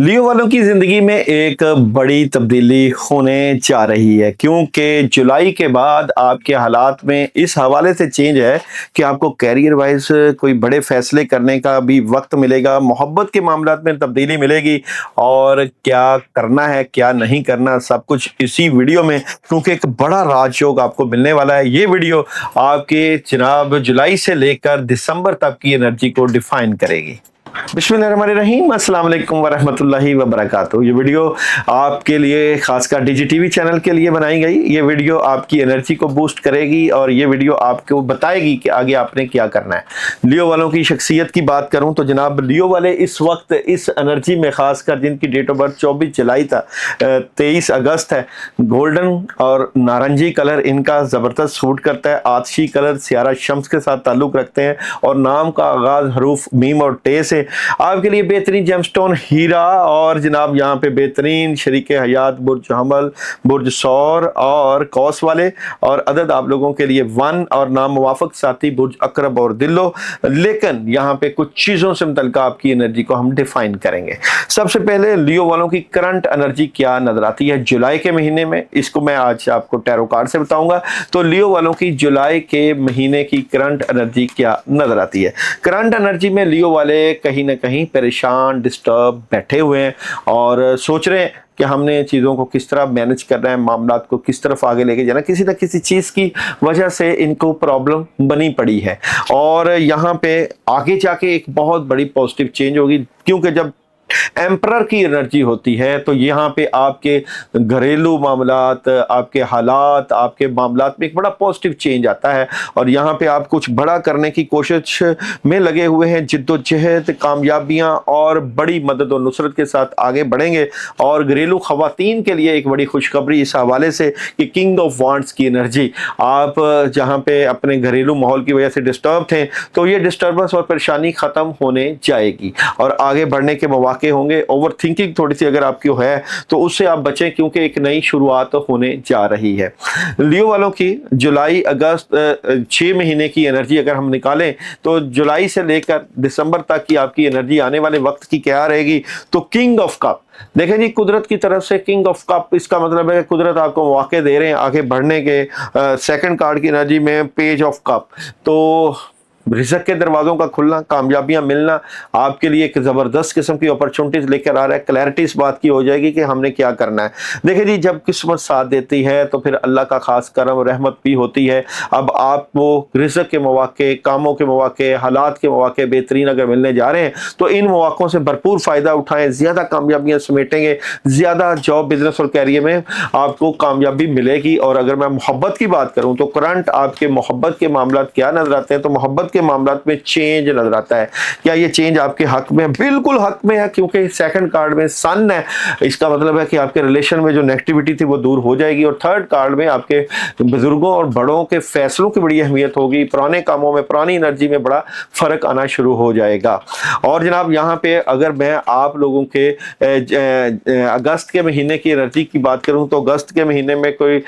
लियो वालों की जिंदगी में एक बड़ी तब्दीली होने जा रही है, क्योंकि जुलाई के बाद आपके हालात में इस हवाले से चेंज है कि आपको कैरियर वाइज कोई बड़े फैसले करने का भी वक्त मिलेगा, मोहब्बत के मामलात में तब्दीली मिलेगी और क्या करना है क्या नहीं करना सब कुछ इसी वीडियो में, क्योंकि एक बड़ा राजयोग आपको मिलने वाला है। ये वीडियो आपके जनाब जुलाई से लेकर दिसंबर तक की एनर्जी को डिफाइन करेगी। बिस्मिल्लाहिर्रहमानिर्रहीम, अस्सलाम वालेकुम वरहमतुल्लाहि वबरकातुहू। ये वीडियो आपके लिए खासकर डीजी टीवी चैनल के लिए बनाई गई। ये वीडियो आपकी एनर्जी को बूस्ट करेगी और ये वीडियो आपको बताएगी कि आगे आपने क्या करना है। लियो वालों की शख्सियत की बात करूं तो जनाब लियो वाले इस वक्त इस एनर्जी में, खासकर जिनकी डेट ऑफ बर्थ 24 जुलाई था 23 अगस्त है, गोल्डन और नारंगी कलर इनका ज़बरदस्त सूट करता है। आतशी कलर सियारा शम्स के साथ ताल्लुक़ रखते हैं और नाम का आगाज़ हरूफ मीम और टे से। आपके लिए बेहतरीन जेमस्टोन हीरा और जनाब यहाँ पे बेहतरीन शरीके हयात बुर्ज हमल, बुर्ज सौर और कौस वाले, और अदद आप लोगों के लिए 1 और नाम मुवाफक साथी बुर्ज अकरब और दिल्लो। लेकिन यहाँ पे कुछ चीज़ों से मुतल्लिक़ आपकी एनर्जी को हम डिफाइन करेंगे। सबसे पहले लियो वालों की करंट एनर्जी क्या नजर आती है जुलाई के महीने में, इसको मैं आज आपको टैरो कार्ड से बताऊंगा। तो लियो वालों की जुलाई के महीने की करंट एनर्जी क्या नजर आती है। करंट एनर्जी में लियो वाले कहीं ना कहीं परेशान, डिस्टर्ब बैठे हुए हैं और सोच रहे हैं कि हमने चीज़ों को किस तरह मैनेज करना है, मामलात को किस तरफ आगे लेके जाना। किसी न किसी चीज़ की वजह से इनको प्रॉब्लम बनी पड़ी है और यहाँ पे आगे जाके एक बहुत बड़ी पॉजिटिव चेंज होगी, क्योंकि जब एम्परर की एनर्जी होती है तो यहाँ पे आपके घरेलू मामलात, आपके हालात, आपके मामलात में एक बड़ा पॉजिटिव चेंज आता है और यहाँ पे आप कुछ बड़ा करने की कोशिश में लगे हुए हैं। जिद्दोजहद, कामयाबियाँ और बड़ी मदद और नुसरत के साथ आगे बढ़ेंगे। और घरेलू खवातीन के लिए एक बड़ी खुशखबरी इस हवाले से कि किंग ऑफ वांड्स की एनर्जी, आप जहाँ पे अपने घरेलू माहौल की वजह से डिस्टर्ब थे तो ये डिस्टर्बेंस और परेशानी ख़त्म होने जाएगी और आगे बढ़ने के मौके होंगे। ओवर थिंकिंग थोड़ी सी अगर आपकी है तो उससे आप बचें, क्योंकि एक नई शुरुआत होने जा रही है। लियो वालों की जुलाई अगस्त 6 महीने की एनर्जी अगर हम निकालें तो जुलाई से लेकर दिसंबर तक की आपकी एनर्जी आने वाले वक्त की क्या रहेगी। तो किंग ऑफ कप देखें जी, कुदरत की तरफ से किंग ऑफ कप, इसका मतलब है कुदरत आपको मौके दे रहे हैं आगे बढ़ने के। सेकंड कार्ड की एनर्जी में पेज ऑफ कप, तो रिज़्क के दरवाज़ों का खुलना, कामयाबियां मिलना आपके लिए एक ज़बरदस्त किस्म की अपॉर्चुनिटीज़ लेकर आ रहा है। क्लैरिटी इस बात की हो जाएगी कि हमने क्या करना है। देखिए जी, जब किस्मत साथ देती है तो फिर अल्लाह का खास करम रहमत भी होती है। अब आपको रिज़्क के मौके, कामों के मौके, हालात के मौके बेहतरीन अगर मिलने जा रहे हैं तो इन मौक़ों से भरपूर फ़ायदा उठाएँ, ज़्यादा कामयाबियाँ समेटेंगे, ज़्यादा जॉब, बिजनेस और कैरियर में आपको कामयाबी मिलेगी। और अगर मैं मोहब्बत की बात करूँ तो करंट आपके मोहब्बत के मामला क्या नजर आते हैं, तो मोहब्बत के मामलात में चेंज नजर आता है। क्या ये चेंज आपके हक में? बिल्कुल हक में है, क्योंकि सेकंड कार्ड में सन है। इसका मतलब है कि आपके रिलेशन में जो नेगेटिविटी थी वो दूर हो जाएगी। और थर्ड कार्ड में आपके बुजुर्गों और बड़ों के फैसलों की बड़ी अहमियत होगी। पुराने कामों में, पुरानी एनर्जी में बड़ा फर्क आना शुरू हो जाएगा। और जनाब यहाँ पे अगर मैं आप लोगों के अगस्त के महीने की एनर्जी की बात करूँ तो अगस्त के महीने में कोई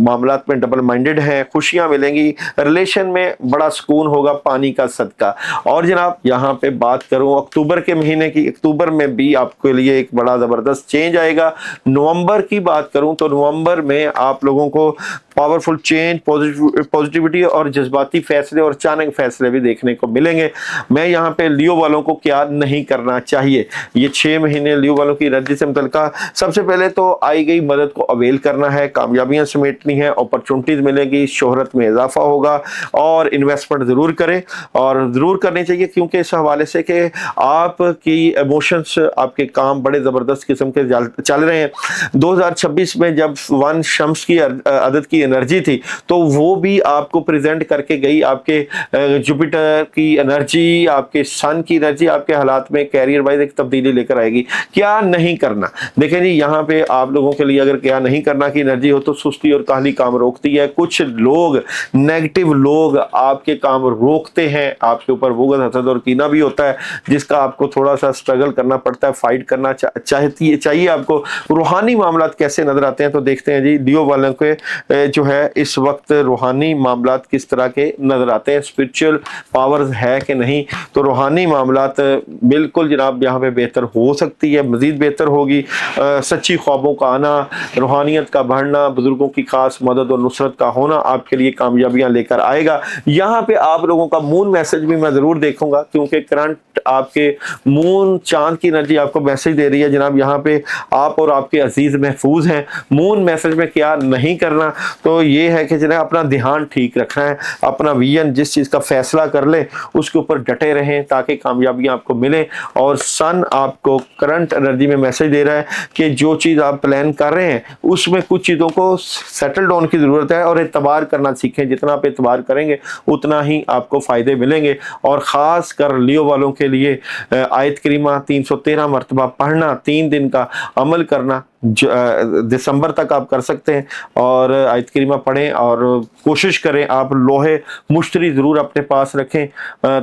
मामलात में डबल माइंडेड हैं, खुशियां मिलेंगी, रिलेशन में बड़ा सुकून होगा, पानी का सदका। और जनाब यहाँ पे बात करूं अक्टूबर के महीने की, अक्टूबर में भी आपके लिए एक बड़ा ज़बरदस्त चेंज आएगा। नवंबर की बात करूं तो नवंबर में आप लोगों को पावरफुल चेंज, पॉजिटिविटी और जज्बाती फैसले और अचानक फैसले भी देखने को मिलेंगे। मैं यहाँ पे लियो वालों को क्या नहीं करना चाहिए, ये 6 महीने लियो वालों की एनर्जी से मुतल्लिक़ सबसे पहले तो आई गई मदद को अवेल करना है, कामयाबियां समेटनी है, अपॉर्चुनिटीज़ मिलेगी, शोहरत में इजाफा होगा और इन्वेस्टमेंट ज़रूर करें और ज़रूर करनी चाहिए, क्योंकि इस हवाले से कि आपकी इमोशंस, आपके काम बड़े ज़बरदस्त किस्म के चल रहे हैं। 2026 में जब 1 शम्स की अदद की एनर्जी थी तो वो भी आपको प्रेजेंट करके गई। आपके जुपिटर की एनर्जी, आपके सन की एनर्जी आपके हालात में कैरियर वाइज एक तब्दीली लेकर आएगी। क्या नहीं करना, देखें जी यहाँ पे आप लोगों के लिए अगर क्या नहीं करना की एनर्जी हो तो सुस्ती और काहली काम रोकती है। कुछ लोग, नेगेटिव लोग आपके काम रोक रोकते हैं, आपके ऊपर बुग़्ज़, हसद और कीना भी होता है जिसका आपको थोड़ा सा स्ट्रगल करना पड़ता है, फाइट करना चाहिए आपको। रूहानी मामलात कैसे नजर आते हैं, तो देखते हैं जी लियो वालों के जो है इस वक्त रूहानी मामलात किस तरह के नजर आते हैं, स्पिरिचुअल पावर्स है कि नहीं। तो रूहानी मामलात बिल्कुल जनाब यहाँ पे बेहतर हो सकती है, मज़ीद बेहतर होगी। सच्ची ख्वाबों का आना, रूहानियत का बढ़ना, बुजुर्गों की खास मदद और नुसरत का होना आपके लिए कामयाबियां लेकर आएगा। यहाँ पे आप लोगों का मून मैसेज भी मैं ज़रूर देखूंगा, क्योंकि करंट आपके मून चांद की एनर्जी आपको मैसेज दे रही है जनाब यहाँ पे आप और आपके अजीज महफूज हैं। मून मैसेज में क्या नहीं करना, तो ये है कि जनाब अपना ध्यान ठीक रखना है, अपना विजन जिस चीज़ का फैसला कर ले उसके ऊपर डटे रहें ताकि कामयाबियां आपको मिले। और सन आपको करंट एनर्जी में मैसेज दे रहा है कि जो चीज़ आप प्लान कर रहे हैं उसमें कुछ चीज़ों को सेटल डाउन की ज़रूरत है और एतबार करना सीखें। जितना आप एतबार करेंगे उतना ही आपको फ़ायदे मिलेंगे। और ख़ास कर लियो वालों के लिए आयत करीमा 313 मरतबा पढ़ना, 3 दिन का अमल करना दिसंबर तक आप कर सकते हैं। और आयत करीमा पढ़ें और कोशिश करें आप लोहे मुश्तरी ज़रूर अपने पास रखें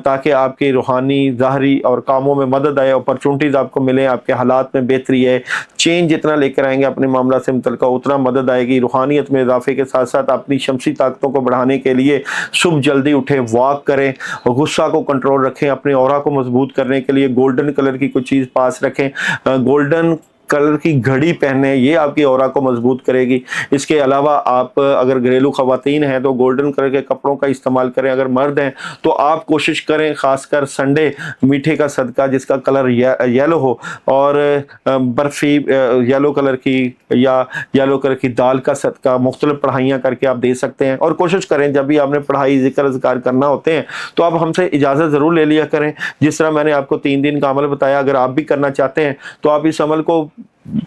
ताकि आपके रूहानी ज़ाहरी और कामों में मदद आए, अपॉर्चुनिटीज़ आपको मिले, आपके हालात में बेहतरी है। चेंज जितना लेकर आएंगे अपने मामला से मुतल्लिक़ उतना मदद आएगी। रूहानियत में इजाफे के साथ साथ अपनी शमसी ताकतों को बढ़ाने के लिए सुबह जल्दी उठें, वॉक करें, गुस्सा को कंट्रोल रखें, अपने ऑरा को मजबूत करने के लिए गोल्डन कलर की कुछ चीज़ पास रखें। गोल्डन कलर की घड़ी पहने, ये आपकी ऑरा को मजबूत करेगी। इसके अलावा आप अगर घरेलू खवातीन हैं तो गोल्डन कलर के कपड़ों का इस्तेमाल करें। अगर मर्द हैं तो आप कोशिश करें खासकर संडे मीठे का सदका जिसका कलर येलो हो और बर्फ़ी येलो कलर की या येलो कलर की दाल का सदका मुख्तलिफ पढ़ाइयाँ करके आप दे सकते हैं। और कोशिश करें जब भी आपने पढ़ाई ज़िक्र अज़कार करना होते हैं तो आप हमसे इजाज़त ज़रूर ले लिया करें। जिस तरह मैंने आपको 3 दिन का अमल बताया, अगर आप भी करना चाहते हैं तो आप इस अमल को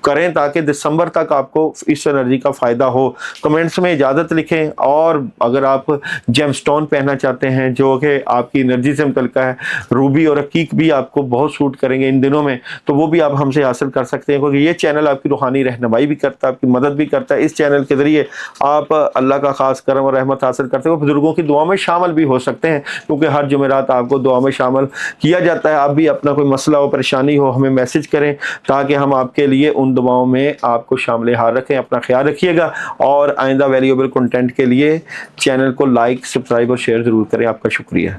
करें ताकि दिसंबर तक आपको इस एनर्जी का फ़ायदा हो। कमेंट्स में इजाज़त लिखें। और अगर आप जेमस्टोन पहनना चाहते हैं जो कि आपकी एनर्जी से मुतल्लिक़ है, रूबी और अकीक भी आपको बहुत सूट करेंगे इन दिनों में, तो वो भी आप हमसे हासिल कर सकते हैं, क्योंकि ये चैनल आपकी रूहानी रहनुमाई भी करता है, आपकी मदद भी करता है। इस चैनल के ज़रिए आप अल्लाह का ख़ास करम और रहमत हासिल करते हो, बुजुर्गों की दुआ में शामिल भी हो सकते हैं, क्योंकि हर जुमेरात आपको दुआ में शामिल किया जाता है। आप भी अपना कोई मसला हो, परेशानी हो, हमें मैसेज करें ताकि हम आपके लिए उन दुआओं में आपको शामिल हाल रखें। अपना ख्याल रखिएगा और आइंदा वैल्यूएबल कंटेंट के लिए चैनल को लाइक, सब्सक्राइब और शेयर ज़रूर करें। आपका शुक्रिया।